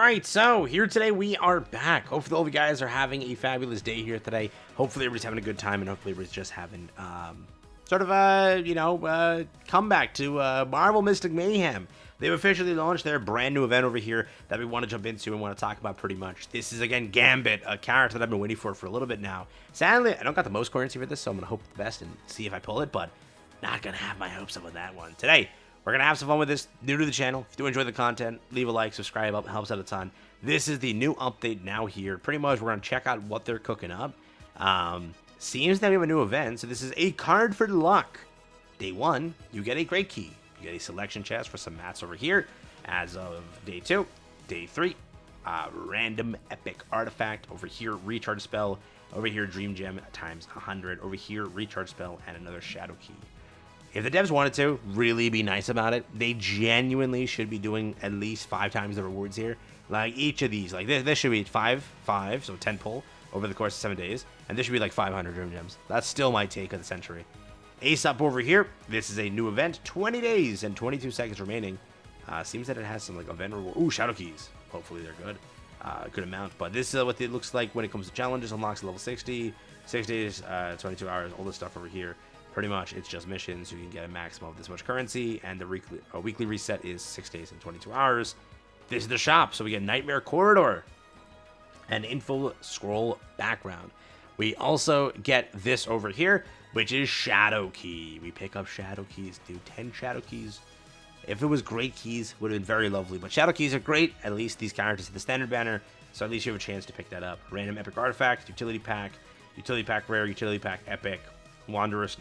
Alright, so here today we are back. Hopefully all of you guys are having a fabulous day here today. Hopefully everybody's having a good time, and hopefully everybody's just having sort of a, comeback to Marvel Mystic Mayhem. They've officially launched their brand new event over here that we want to jump into and want to talk about pretty much. This is, again, Gambit, a character that I've been waiting for a little bit now. Sadly, I don't got the most currency for this, so I'm going to hope the best and see if I pull it, but not going to have my hopes up with that one. Today, we're going to have some fun with this. New to the channel, if you do enjoy the content, leave a like, subscribe up, it helps out a ton. This is the new update now here. Pretty much, we're going to check out what they're cooking up. Seems that we have a new event, so this is a card for luck. Day 1, you get a great key. You get a selection chest for some mats over here. As of day 2, day 3, random epic artifact. Over here, recharge spell. Over here, dream gem times 100. Over here, recharge spell and another shadow key. If the devs wanted to really be nice about it, they genuinely should be doing at least 5 times the rewards here. Like each of these, like this should be 5, so 10 pull over the course of 7 days, and this should be like 500 dream gems. That's still my take of the century. Ace up over here. This is a new event, 20 days and 22 seconds remaining. Seems that it has some like event reward. Ooh, shadow keys. Hopefully they're good. Good amount. But this is what it looks like when it comes to challenges. Unlocks level 60, 6 days, 22 hours, all this stuff over here. Pretty much, it's just missions. You can get a maximum of this much currency, and the weekly reset is 6 days and 22 hours. This is the shop, so we get Nightmare Corridor and info scroll background. We also get this over here, which is Shadow Key. We pick up Shadow Keys, dude. 10 Shadow Keys. If it was great keys, would have been very lovely. But Shadow Keys are great. At least these characters have the standard banner, so at least you have a chance to pick that up. Random epic artifact, utility pack rare, utility pack epic, Wanderous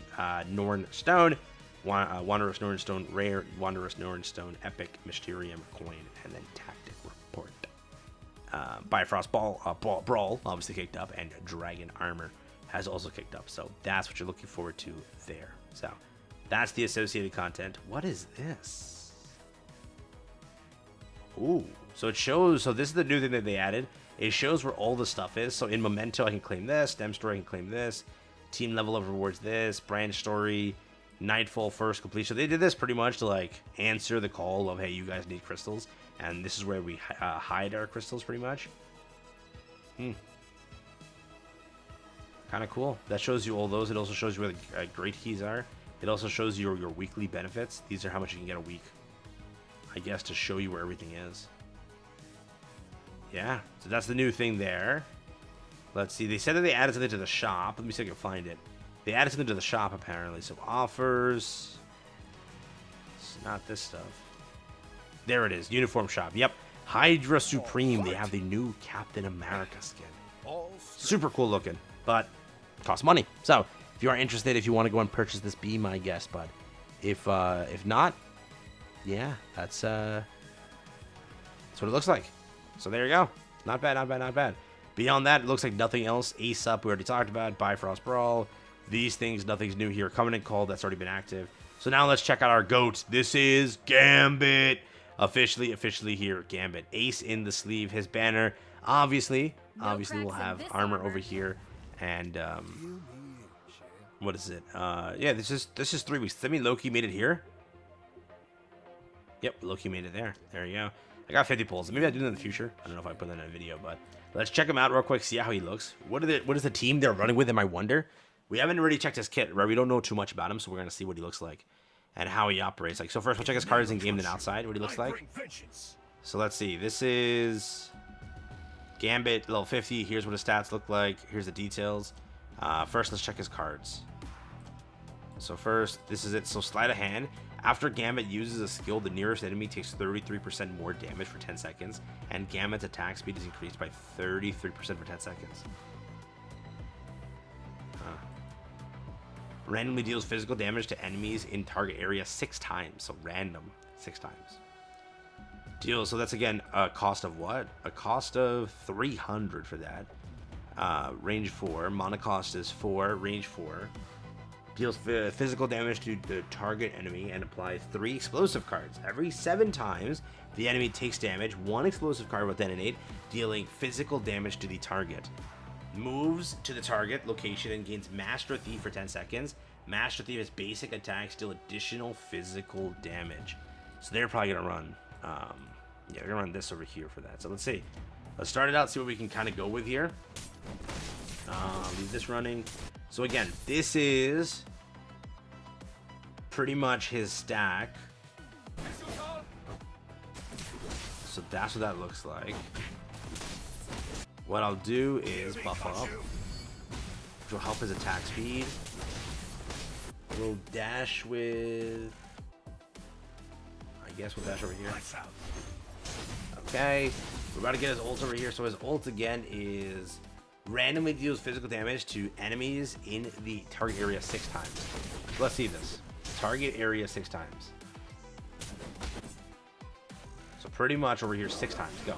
Norn Stone, Wanderous Norn Stone rare, Wanderous Norn Stone epic, Mysterium coin, and then Tactic Report. Bifrost Brawl obviously kicked up, and Dragon Armor has also kicked up. So that's what you're looking forward to there. So that's the associated content. What is this? Ooh, so it shows. So this is the new thing that they added. It shows where all the stuff is. So in Memento, I can claim this. Dem Story, I can claim this. Team level of rewards this. Branch Story, Nightfall first completion. So they did this pretty much to like answer the call of, hey, you guys need crystals, and this is where we hide our crystals pretty much. Kind of cool. That shows you all those. It also shows you where the great keys are. It also shows you your weekly benefits. These are how much you can get a week, I guess, to show you where everything is. Yeah, so that's the new thing there. Let's see. They said that they added something to the shop. Let me see if I can find it. They added something to the shop, apparently. So offers. It's not this stuff. There it is. Uniform shop. Yep. Hydra Supreme. They have the new Captain America skin. Super cool looking, but costs money. So if you are interested, if you want to go and purchase this, be my guest, bud. If not, yeah, that's what it looks like. So there you go. Not bad, not bad, not bad. Beyond that, it looks like nothing else. Ace up, we already talked about. Bifrost Brawl. These things, nothing's new here. Covenant Call, that's already been active. So now let's check out our GOAT. This is Gambit. Officially here, Gambit. Ace in the sleeve. His banner, obviously we'll have armor over here. And, what is it? Yeah, this is 3 weeks. Does that mean Loki made it here? Yep, Loki made it there. There you go. I got 50 pulls. Maybe I'll do that in the future. I don't know if I put that in a video, but let's check him out real quick, see how he looks. What is the team they're running with, I wonder? We haven't really checked his kit, right? We don't know too much about him, so we're going to see what he looks like and how he operates. Like, so first we'll check his cards in game, then outside, what he looks like. So let's see. This is Gambit, level 50. Here's what his stats look like. Here's the details. First, let's check his cards. So first, this is it. So sleight of hand. After Gambit uses a skill, the nearest enemy takes 33% more damage for 10 seconds, and Gambit's attack speed is increased by 33% for 10 seconds. Randomly deals physical damage to enemies in target area 6 times. So random 6 times. Deals. So that's again a cost of what? A cost of 300 for that. Range 4. Mana cost is 4. Range 4. Deals physical damage to the target enemy and applies 3 explosive cards. Every 7 times the enemy takes damage, 1 explosive card will detonate, dealing physical damage to the target. Moves to the target location and gains Master Thief for 10 seconds. Master Thief has basic attacks, deal additional physical damage. So they're probably going to run Yeah, we're gonna run this over here for that. So let's see. Let's start it out, see what we can kind of go with here. Leave this running. So again, this is pretty much his stack. So that's what that looks like. What I'll do is buff up, which will help his attack speed. We'll dash with... I guess we'll dash over here. Okay. We're about to get his ult over here. So his ult again is randomly deals physical damage to enemies in the target area 6 times. So let's see this. Target area 6 times. So pretty much over here 6 times. Go.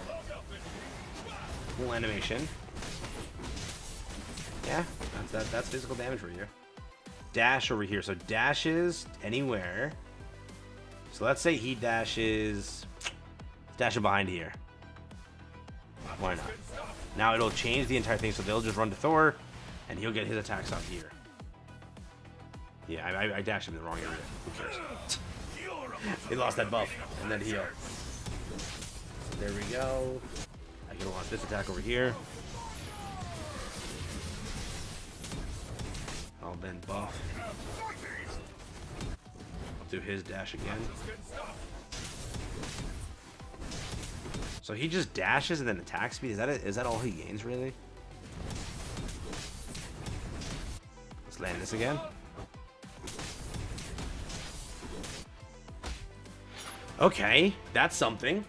Full animation. Yeah, that's physical damage for you. Dash over here. So dashes anywhere. So let's say he dashes... Dash it behind here. Why not? Now it'll change the entire thing, so they'll just run to Thor, and he'll get his attacks out here. Yeah, I dashed him in the wrong area. Who cares? He lost that buff, and then heal. There we go. I can launch this attack over here. I'll then buff. I'll do his dash again. So he just dashes and then attack speed. Is that all he gains, really? Let's land this again. Okay, that's something.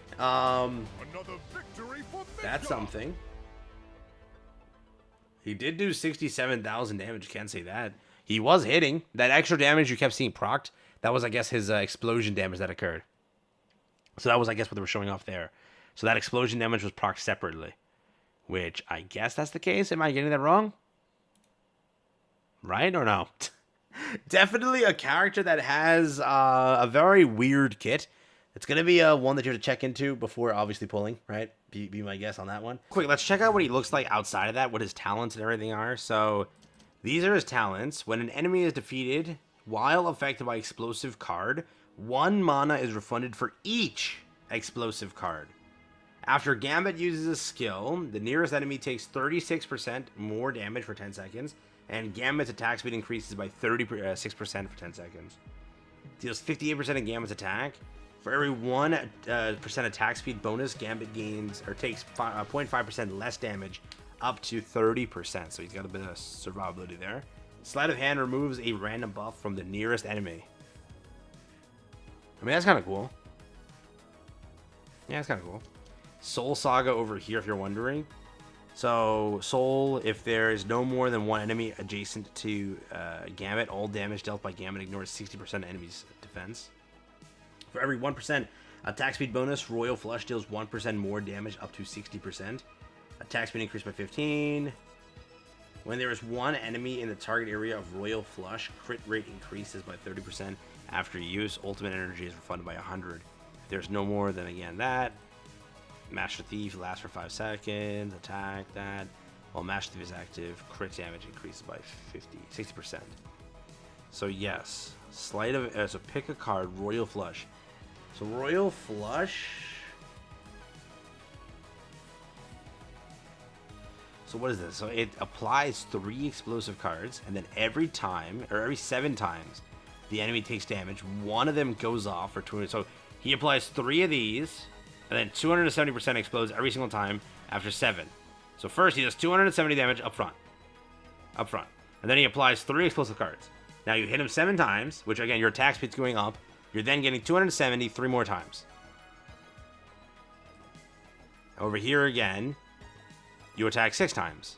That's something. He did do 67,000 damage. Can't say that. He was hitting. That extra damage you kept seeing procced, that was, I guess, his explosion damage that occurred. So that was, I guess, what they were showing off there. So that explosion damage was procced separately, which I guess that's the case. Am I getting that wrong? Right or no? Definitely a character that has a very weird kit. It's going to be one that you have to check into before obviously pulling, right? Be my guess on that one. Quick, let's check out what he looks like outside of that, what his talents and everything are. So these are his talents. When an enemy is defeated while affected by explosive card, 1 mana is refunded for each explosive card. After Gambit uses a skill, the nearest enemy takes 36% more damage for 10 seconds, and Gambit's attack speed increases by 36% for 10 seconds. Deals 58% of Gambit's attack. For every 1% attack speed bonus, Gambit gains or takes 0.5% less damage, up to 30%. So he's got a bit of survivability there. Sleight of Hand removes a random buff from the nearest enemy. I mean, that's kind of cool. Yeah, that's kind of cool. Soul Saga over here, if you're wondering. So, Soul, if there is no more than 1 enemy adjacent to Gambit, all damage dealt by Gambit ignores 60% of enemy's defense. For every 1% attack speed bonus, Royal Flush deals 1% more damage up to 60%. Attack speed increased by 15. When there is 1 enemy in the target area of Royal Flush, crit rate increases by 30% after use. Ultimate energy is refunded by 100. If there's no more, then again that. Master Thief lasts for 5 seconds. Attack that. While Master Thief is active, crit damage increases by 60%. So yes, sleight of so pick a card. Royal Flush. So Royal Flush. So what is this? So it applies 3 explosive cards, and then every time or every 7 times the enemy takes damage, 1 of them goes off for 200. So he applies 3 of these. And then 270% explodes every single time after 7. So first he does 270 damage up front. And then he applies 3 explosive cards. Now you hit him 7 times, which again, your attack speed's going up. You're then getting 270 3 more times. Over here again, you attack 6 times.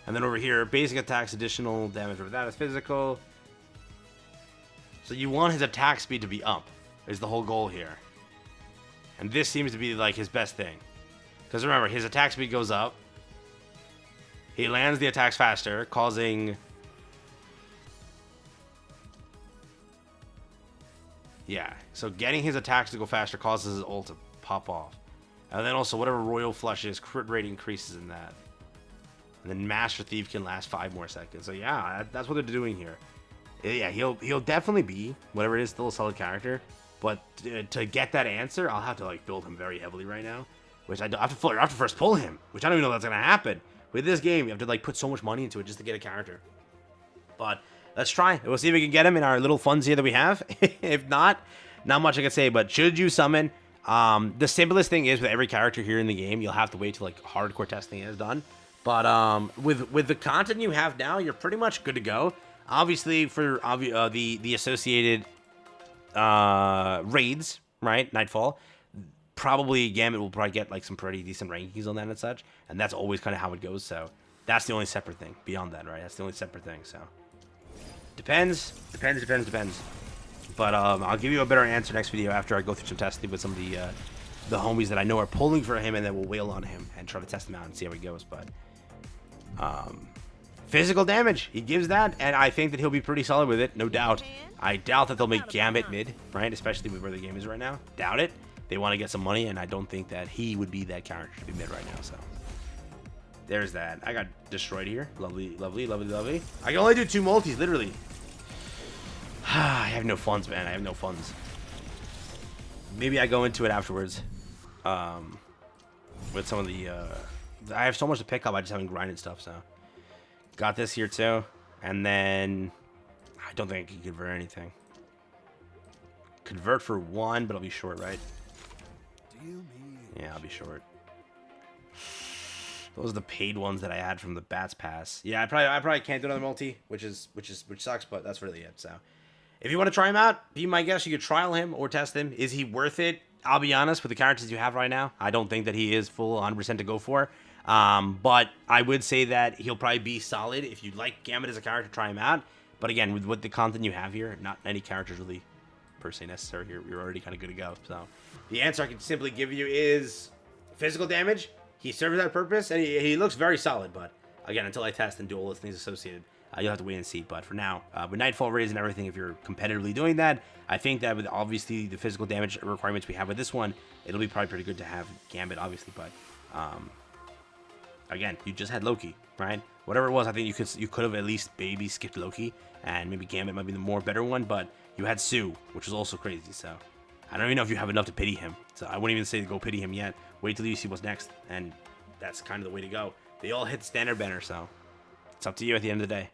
And then over here, basic attacks, additional damage over that is physical. So you want his attack speed to be up. Is the whole goal here. And this seems to be like his best thing. Because remember, his attack speed goes up. He lands the attacks faster, causing... Yeah, so getting his attacks to go faster causes his ult to pop off. And then also, whatever Royal Flush is, crit rate increases in that. And then Master Thief can last 5 more seconds. So yeah, that's what they're doing here. Yeah, he'll definitely be, whatever it is, still a solid character. But to get that answer, I'll have to like build him very heavily right now, which I have to first pull him, which I don't even know that's gonna happen. With this game, you have to like put so much money into it just to get a character. But let's try. We'll see if we can get him in our little funds here that we have. If not much I can say. But should you summon, the simplest thing is with every character here in the game, you'll have to wait till like hardcore testing is done. But with the content you have now, you're pretty much good to go. Obviously, for the associated raids, right? Nightfall. Probably Gambit will probably get like some pretty decent rankings on that and such, and that's always kind of how it goes. So that's the only separate thing. Beyond that, right? That's the only separate thing. So depends. But I'll give you a better answer next video after I go through some testing with some of the homies that I know are pulling for him, and then we'll wail on him and try to test him out and see how he goes. But physical damage, he gives that, and I think that he'll be pretty solid with it, no doubt. I doubt that they'll make Gambit mid, right? Especially with where the game is right now. Doubt it. They want to get some money, and I don't think that he would be that character to be mid right now. So there's that. I got destroyed here. Lovely. I can only do 2 multis, literally. I have no funds, man. I have no funds. Maybe I go into it afterwards. With some of the I have so much to pick up. I just haven't grinded stuff. So got this here too, and then I don't think I can convert anything. Convert for 1, but I'll be short, right? Yeah, I'll be short. Those are the paid ones that I had from the Bats Pass. Yeah, I probably can't do another multi, which sucks, but that's really it. So, if you want to try him out, be my guest. You could trial him or test him. Is he worth it? I'll be honest, with the characters you have right now, I don't think that he is full 100% to go for. But I would say that he'll probably be solid. If you like Gambit as a character, try him out. But again, with what the content you have here, not any characters really per se necessary here. You're already kind of good to go. So the answer I can simply give you is physical damage. He serves that purpose, and he looks very solid. But again, until I test and do all those things associated, you'll have to wait and see. But for now, with Nightfall raids and everything, if you're competitively doing that, I think that with obviously the physical damage requirements we have with this one, it'll be probably pretty good to have Gambit, obviously. But again, you just had Loki, right? Whatever it was, I think you could have at least maybe skipped Loki, and maybe Gambit might be the more better one. But you had Sue, which was also crazy. So I don't even know if you have enough to pity him. So I wouldn't even say to go pity him yet. Wait till you see what's next, and that's kind of the way to go. They all hit standard banner, so it's up to you at the end of the day.